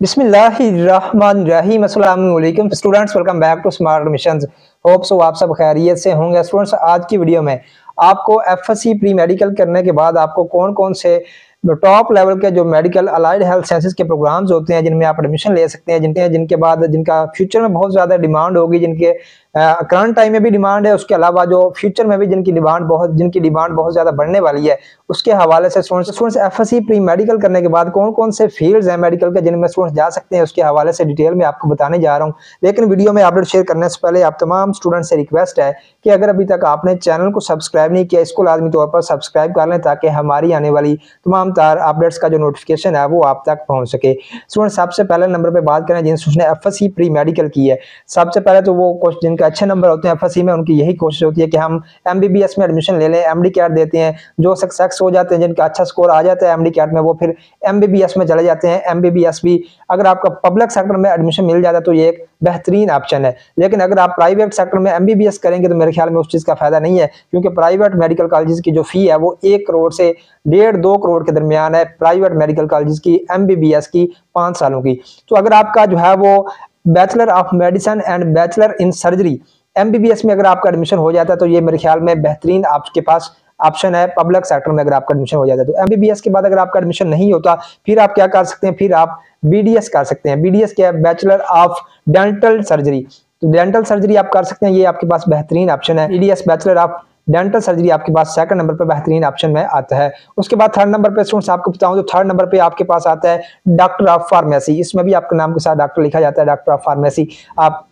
बिस्मिल्लाहिर्रहमानिर्रहीम। अस्सलाम वालेकुम students, welcome back to smart admissions. Hope so आप सब खैरियत से होंगे। स्टूडेंट्स, आज की वीडियो में आपको एफएससी प्री मेडिकल करने के बाद आपको कौन कौन से टॉप लेवल के जो मेडिकल अलाइड हेल्थ साइंसेज के प्रोग्राम्स होते हैं जिनमें आप एडमिशन ले सकते हैं, जिनके बाद जिनका फ्यूचर में बहुत ज्यादा डिमांड होगी, जिनके करंट टाइम में भी डिमांड है, उसके अलावा जो फ्यूचर में भी जिनकी डिमांड बहुत ज्यादा बढ़ने वाली है, उसके हवाले से स्टूडेंट्स एफएससी प्री मेडिकल करने के बाद कौन कौन से फील्ड्स हैं मेडिकल के जिनमें स्टूडेंट्स जा सकते हैं, उसके हवाले से डिटेल में आपको बताने जा रहा हूं। लेकिन वीडियो में अपडेट शेयर करने से पहले आप तमाम स्टूडेंट से रिक्वेस्ट है कि अगर अभी तक आपने चैनल को सब्सक्राइब नहीं किया, इसको लाजमी तौर पर सब्सक्राइब कर लें ताकि हमारी आने वाली तमाम तार अपडेट्स का जो नोटिफिकेशन है वो आप तक पहुंच सके। स्टूडेंट, सबसे पहले नंबर पे बात करें जिनने एफएससी प्री मेडिकल की है, सबसे पहले तो वो कुछ जिनके अच्छे नंबर होते हैं एफएससी में, उनकी यही कोशिश होती है कि हम एमबीबीएस में एडमिशन ले लें, एमडी कैट देते हैं। जो सक्सेस हो जाते हैं, जिनका अच्छा स्कोर आ जाता है एमडी कैट में, वो फिर एमबीबीएस में चले जाते हैं। एमबीबीएस भी अगर आपका पब्लिक सेक्टर में एडमिशन मिल जाता है तो ये एक बेहतरीन ऑप्शन है। लेकिन अगर आप प्राइवेट सेक्टर में एमबीबीएस करेंगे तो मेरे ख्याल में उस चीज का फायदा नहीं है, क्योंकि प्राइवेट मेडिकल कॉलेजेस की जो फी है वो 1 करोड़ से 1.5-2 करोड़ के दरमियान है, प्राइवेट मेडिकल कॉलेजेस की एमबीबीएस की 5 सालों की। तो अगर आपका जो है वो bachelor of medicine and bachelor in surgery MBBS में अगर आपका एडमिशन हो जाता है तो ये मेरे ख्याल में बेहतरीन आपके पास ऑप्शन है पब्लिक सेक्टर में अगर आपका एडमिशन हो जाता है। तो एमबीबीएस के बाद अगर आपका एडमिशन नहीं होता, फिर आप क्या कर सकते हैं, फिर आप बीडीएस कर सकते हैं। बीडीएस क्या है? Bachelor of dental surgery. तो डेंटल सर्जरी आप कर सकते हैं, ये आपके पास बेहतरीन ऑप्शन है। BDS bachelor of dental surgery आपके पास सेकंड नंबर पे बेहतरीन ऑप्शन में आता है। उसके बाद थर्ड नंबर पे स्टूडेंट्स आपको बताऊं तो थर्ड नंबर पे आपके पास आता है डॉक्टर ऑफ फार्मेसी। इसमें भी आपके नाम के साथ डॉक्टर लिखा जाता है, डॉक्टर ऑफ फार्मेसी। आप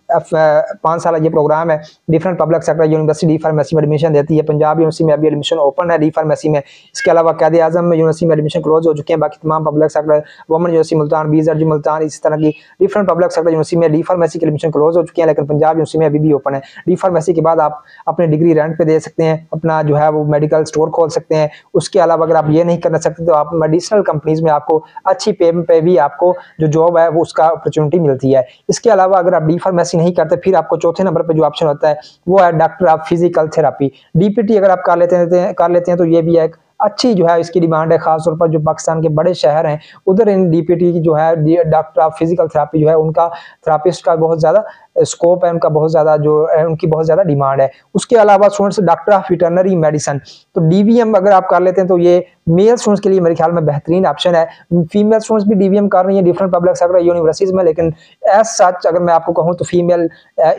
5 साल ये प्रोग्राम है, different public sector university D pharmacy में एडमिशन देती है। पंजाब यूनिवर्सिटी में अभी एडमिशन ओपन है डी फार्मेसी में। इसके अलावा कायदे आजम यूनिवर्सिटी में एडमिशन क्लोज हो चुके हैं। बाकी तमाम public sector, women university Multan, बीजरजी मुल्तान, इस तरह की डिफरेंट पब्लिक सेक्टर यूनिवर्सिटी में डी फार्मेसी के एडमिशन क्लोज हो चुके हैं, लेकिन पंजाब यूनिवर्सिटी में अभी भी ओपन है। डी फार्मेसी के बाद आप अपनी डिग्री रेंट पे दे सकते हैं, अपना जो है वो मेडिकल स्टोर खोल सकते हैं। उसके अलावा अगर आप ये नहीं करना सकते तो आप मेडिसिनल कंपनीज में आपको अच्छी पे भी आपको जो जॉब है वो उसका अपॉर्चुनिटी मिलती है। इसके अलावा अगर आप डी फार्मेसी नहीं करते, फिर आपको चौथे नंबर पे जो ऑप्शन होता है वो है doctor of physical therapy. DPT अगर आप कर लेते हैं तो ये भी एक अच्छी जो है इसकी डिमांड है, खासतौर पर जो पाकिस्तान के बड़े शहर हैं उधर इन डीपीटी की जो है डॉक्टर ऑफ फिजिकल थेरेपी जो है उनका थेरापिस्ट का बहुत ज्यादा स्कोप है, उनका बहुत ज्यादा जो है उनकी बहुत ज्यादा डिमांड है। उसके अलावा students doctor of veterinary medicine, तो डीवीएम अगर आप कर लेते हैं तो ये मेल स्टूडेंट्स के लिए मेरे ख्याल में बेहतरीन ऑप्शन है। फीमेल स्टूडेंट्स भी डीवीएम कर रही है डिफरेंट पब्लिक सेक्टर यूनिवर्सिटीज में, लेकिन एज सच अगर मैं आपको कहूँ तो फीमेल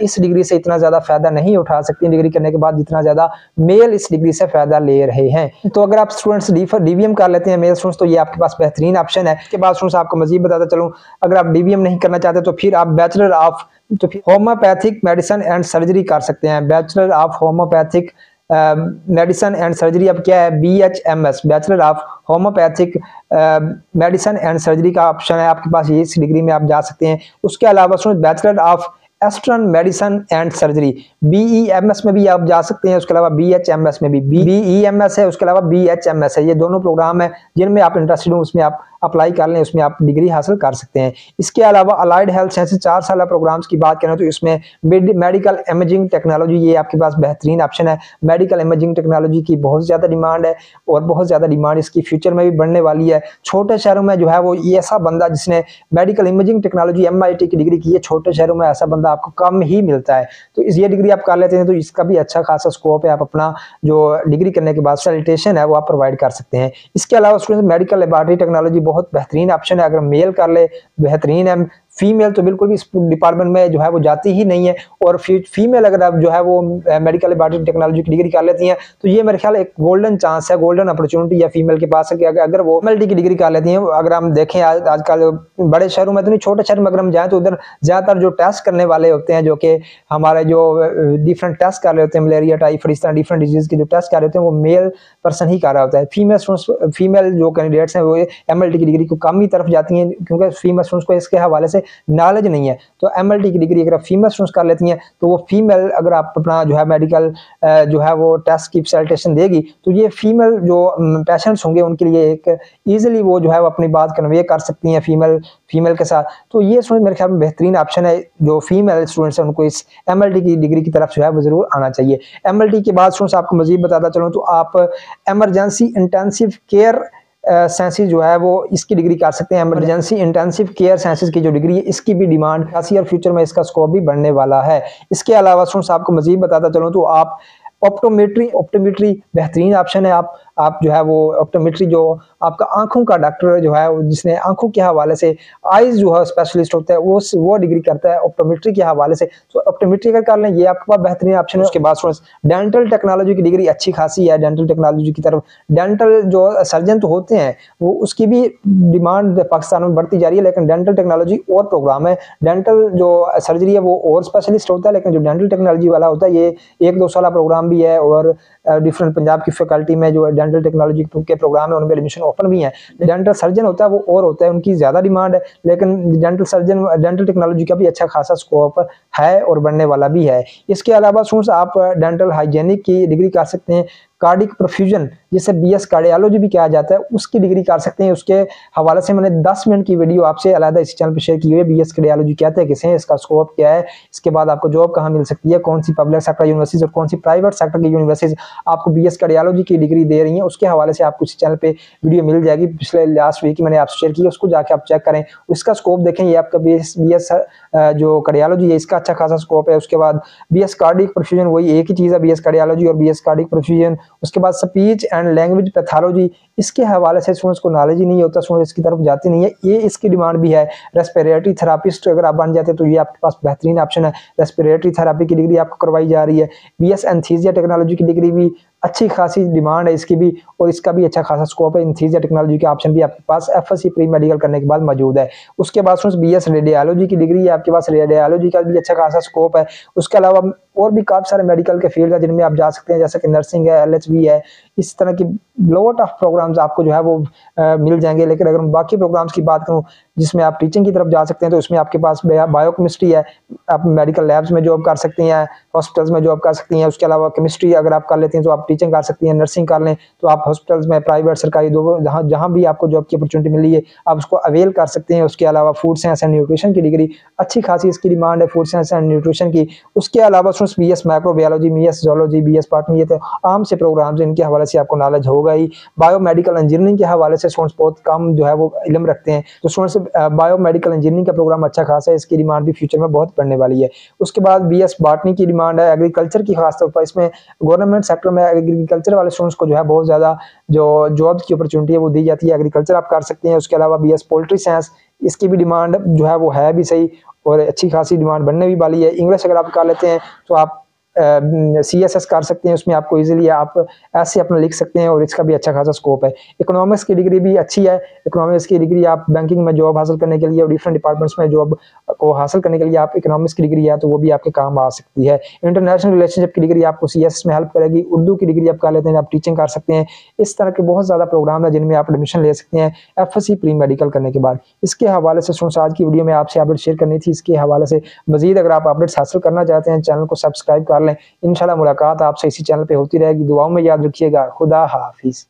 इस डिग्री से इतना ज्यादा फायदा नहीं उठा सकती डिग्री करने के बाद, जितना ज्यादा मेल इस डिग्री से फायदा ले रहे हैं। तो अगर आप स्टूडेंट्स डीवीएम कर लेते हैं मेल स्टूडेंट्स, तो ये आपके पास बेहतरीन ऑप्शन है। इसके बाद स्टूडेंट्स आपको मजीद बताता चलूं, अगर आप डीवीएम नहीं करना चाहते तो फिर आप bachelor of homeopathic medicine and surgery कर सकते हैं। Bachelor of homeopathic medicine and surgery अब क्या है, BHMS, bachelor of homeopathic medicine and surgery का ऑप्शन है आपके पास, ये इस डिग्री में आप जा सकते हैं। उसके अलावा bachelor of eastern medicine and surgery BEMS में भी आप जा सकते हैं। उसके अलावा BHMS में भी BEMS है, उसके अलावा BHMS है। ये दोनों प्रोग्राम है जिनमें आप इंटरेस्टेड हो, उसमें आप अप्लाई कर लें, उसमें आप डिग्री हासिल कर सकते हैं। इसके अलावा अलाइड हेल्थ साइंसेज 4 साल प्रोग्राम्स की बात करें तो इसमें मेडिकल इमेजिंग टेक्नोलॉजी ये आपके पास बेहतरीन ऑप्शन है। मेडिकल इमेजिंग टेक्नोलॉजी की बहुत ज्यादा डिमांड है और बहुत ज्यादा डिमांड इसकी फ्यूचर में भी बढ़ने वाली है। छोटे शहरों में जो है वो ये ऐसा बंदा जिसने मेडिकल इमेजिंग टेक्नोलॉजी MIT की डिग्री की है, छोटे शहरों में ऐसा बंदा आपको कम ही मिलता है। तो ये डिग्री आप कर लेते हैं तो इसका भी अच्छा खासा स्कोप है, आप अपना जो डिग्री करने के बाद सैलिटेशन है वो आप प्रोवाइड कर सकते हैं। इसके अलावा स्टूडेंट मेडिकल लेबोरेटरी टेक्नोलॉजी बहुत बेहतरीन ऑप्शन है, अगर मेल कर ले बेहतरीन है। फीमेल तो बिल्कुल भी इस डिपार्टमेंट में जो है वो जाती ही नहीं है, और फीमेल अगर आप जो है वो मेडिकल लेबोरेटरी टेक्नोलॉजी की डिग्री कर लेती हैं तो ये मेरे ख्याल एक गोल्डन चांस है, गोल्डन अपॉर्चुनिटी है फीमेल के पास है कि अगर वो MLT की डिग्री कर लेती हैं। अगर हम देखें आजकल बड़े शहरों में तो नहीं, छोटे शहर में अगर हम जाएं तो उधर ज्यादातर जो टेस्ट करने वाले होते हैं, जो कि हमारे जो डिफरेंट टेस्ट कर रहे होते हैं, मलेरिया टाइफाइड इस तरह डिफरेंट डिजीज के जो टेस्ट कर रहे होते हैं वो मेल पर्सन ही कर रहा होता है। फीमेल जो कैंडिडेट्स हैं वो MLT की डिग्री को कम ही तरफ जाती हैं, क्योंकि फीमेल स्टूडेंट्स को इसके हवाले से नॉलेज नहीं है। तो MLT की डिग्री अगर फीमेल स्टूडेंट्स कर लेती हैं तो वो फीमेल अगर आप अपना जो है मेडिकल जो है वो टेस्ट की सैलिटेशन देगी तो ये फीमेल जो पेशेंट्स होंगे उनके लिए एक इजीली वो जो है वो अपनी बात कन्वे कर सकती हैं फीमेल के साथ। तो ये स्टूडेंट मेरे ख्याल में बेहतरीन ऑप्शन है, जो फीमेल स्टूडेंट्स हैं उनको इस MLT की डिग्री की तरफ जो है वो जरूर आना चाहिए। MLT के बाद स्टूडेंट्स आपको मजीद बताता चलूँ तो आप इमरजेंसी इंटेंसिव केयर साइंसेज जो है वो इसकी डिग्री कर सकते हैं। इमरजेंसी इंटेंसिव केयर साइंसेज की जो डिग्री है इसकी भी डिमांड खासी और फ्यूचर में इसका स्कोप भी बढ़ने वाला है। इसके अलावा स्टूडेंट्स आपको मजीद बताता चलूँ तो आप ऑप्टोमेट्री बेहतरीन ऑप्शन है। आप जो है वो ऑप्टोमेट्री जो आपका आंखों का डॉक्टर जो है जिसने आंखों के हवाले से आईज जो है स्पेशलिस्ट होता है वो डिग्री करता है ऑप्टोमेट्री के हवाले से। तो ऑप्टोमेट्री अगर कर लें ये आपके पास बेहतरीन ऑप्शन है। उसके बाद डेंटल टेक्नोलॉजी की डिग्री अच्छी खासी है। डेंटल टेक्नोलॉजी की तरफ डेंटल जो सर्जन तो होते हैं वो उसकी भी डिमांड पाकिस्तान में बढ़ती जा रही है, लेकिन डेंटल टेक्नोलॉजी और प्रोग्राम है। डेंटल जो सर्जरी है वो और स्पेशलिस्ट होता है, लेकिन जो डेंटल टेक्नोलॉजी वाला होता है ये 1-2 साल प्रोग्राम भी है और डिफरेंट पंजाब की फैकल्टी में जो डेंटल टेक्नोलॉजी के प्रोग्राम है उनमें एडमिशन ओपन भी है। डेंटल सर्जन होता है वो और होता है, उनकी ज्यादा डिमांड है, लेकिन डेंटल टेक्नोलॉजी का भी अच्छा खासा स्कोप है और बढ़ने वाला भी है। इसके अलावा स्टूडेंट्स आप डेंटल हाइजेनिक की डिग्री कर सकते हैं। कार्डिक परफ्यूजन जिसे बीएस कार्डियोलॉजी भी कहा जाता है उसकी डिग्री कर सकते हैं। उसके हवाले से मैंने 10 मिनट की वीडियो आपसे अलग इस चैनल पर शेयर की हुई है। बीएस कार्डियोलॉजी कहते हैं किसे, इसका स्कोप क्या है, इसके बाद आपको जॉब कहाँ मिल सकती है, कौन सी पब्लिक सेक्टर यूनिवर्सिटीज और कौन सी प्राइवेट सेक्टर की यूनिवर्सिटीज आपको बीएस कार्डियोलॉजी की डिग्री दे रही है, उसके हवाले से आपको इस चैनल पे वीडियो मिल जाएगी। पिछले लास्ट वीक मैंने आपसे शेयर की, उसको जाके आप चेक करें, उसका स्कोप देखें। ये आपका बीएस जो कार्डियोलॉजी है इसका अच्छा खासा स्कोप है। उसके बाद बीएस कार्डिक परफ्यूजन वही एक ही चीज़ है, बीएस कार्डियोलॉजी और बीएस कार्डिक परफ्यूजन। उसके बाद स्पीच एंड लैंग्वेज पैथोलॉजी, इसके हवाले से स्टूडेंट्स को नॉलेज ही नहीं होता, स्टूडेंट्स इसकी तरफ जाते नहीं है, ये इसकी डिमांड भी है। रेस्पिरेटरी थेरापिस्ट अगर आप बन जाते हैं तो ये आपके पास बेहतरीन ऑप्शन है। रेस्पिरेटरी थेरापी की डिग्री आपको करवाई जा रही है। बीएस एनेस्थीसिया टेक्नोलॉजी की डिग्री भी अच्छी खासी डिमांड है इसकी भी, और इसका भी अच्छा खासा स्कोप है। एनेस्थीसिया टेक्नोलॉजी का ऑप्शन भी आपके पास एफएससी प्री मेडिकल करने के बाद मौजूद है। उसके बाद बीएस रेडियोलॉजी की डिग्री है आपके पास, रेडियोलॉजी का भी अच्छा खासा स्कोप है। उसके अलावा और भी काफी सारे मेडिकल के फील्ड है जिनमें आप जा सकते हैं, जैसे कि नर्सिंग है, एलएचबी है, इस तरह की लॉट ऑफ प्रोग्राम्स आपको जो है वो मिल जाएंगे। लेकिन अगर बाकी प्रोग्राम्स की बात करूं जिसमें आप टीचिंग की तरफ जा सकते हैं तो उसमें आपके पास बायोकेमिस्ट्री है, आप मेडिकल लैब्स में जॉब कर सकती हैं, हॉस्पिटल्स में जॉब कर सकती हैं। उसके अलावा केमिस्ट्री अगर आप कर लेती हैं तो आप टीचिंग कर सकती हैं। नर्सिंग कर लें तो आप हॉस्पिटल्स में प्राइवेट सरकारी दो जहाँ भी आपको जॉब की अपॉर्चुनिटी मिली है आप उसको अवेल कर सकते हैं। उसके अलावा फूड साइंस एंड न्यूट्रिशन की डिग्री अच्छी खासी इसकी डिमांड है, फूड साइंस एंड न्यूट्रिशन की। उसके अलावा BS microbiology, BS zoology, BS botany, ये तो आम से प्रोग्राम्स इनके हवाले से आपको नॉलेज होगा ही। बायोमेडिकल इंजीनियरिंग के हवाले से स्टूडेंट्स बहुत कम जो है वो इल्म रखते हैं, तो स्टूडेंट्स बायोमेडिकल इंजीनियरिंग का प्रोग्राम अच्छा खासा है, इसकी डिमांड भी फ्यूचर में बहुत बढ़ने वाली है। उसके बाद बीएस बॉटनी की डिमांड है। एग्रीकल्चर की खासतौर पर इसमें गवर्नमेंट सेक्टर में एग्रीकल्चर वाले स्टूडेंट्स को जो है बहुत ज़्यादा जो जॉब की अपॉर्चुनिटी है वो दी जाती है, एग्रीकल्चर आप कर सकते हैं। उसके अलावा बीएस पोल्ट्री साइंस, इसकी भी डिमांड जो है वो है भी सही और अच्छी खासी डिमांड बनने भी वाली है। इंग्लिश अगर आप कर लेते हैं तो आप CSS कर सकते हैं, उसमें आपको इजीली आप ऐसे अपना लिख सकते हैं और इसका भी अच्छा खासा स्कोप है। इकोनॉमिक्स की डिग्री भी अच्छी है। इकोनॉमिक्स की डिग्री आप बैंकिंग में जॉब हासिल करने के लिए और डिफरेंट डिपार्टमेंट्स में जॉब को हासिल करने के लिए आप इकोनॉमिक्स की डिग्री है तो वो भी आपके काम आ सकती है। इंटरनेशनल रिलेशनशिप की डिग्री आपको CSS में हेल्प करेगी। उर्दू की डिग्री आप कर लेते हैं, आप टीचिंग कर सकते हैं। इस तरह के बहुत ज़्यादा प्रोग्राम है जिनमें आप एडमिशन ले सकते हैं FSC प्री मेडिकल करने के बाद। इसके हवाले से आज की वीडियो में आपसे अपडेट शेयर करनी थी। इसके हवाले से मजीद अगर आप अपडेट्स हासिल करना चाहते हैं चैनल को सब्सक्राइब कर लें। इंशाल्लाह मुलाकात आपसे इसी चैनल पे होती रहेगी। दुआओं में याद रखिएगा। खुदा हाफिज।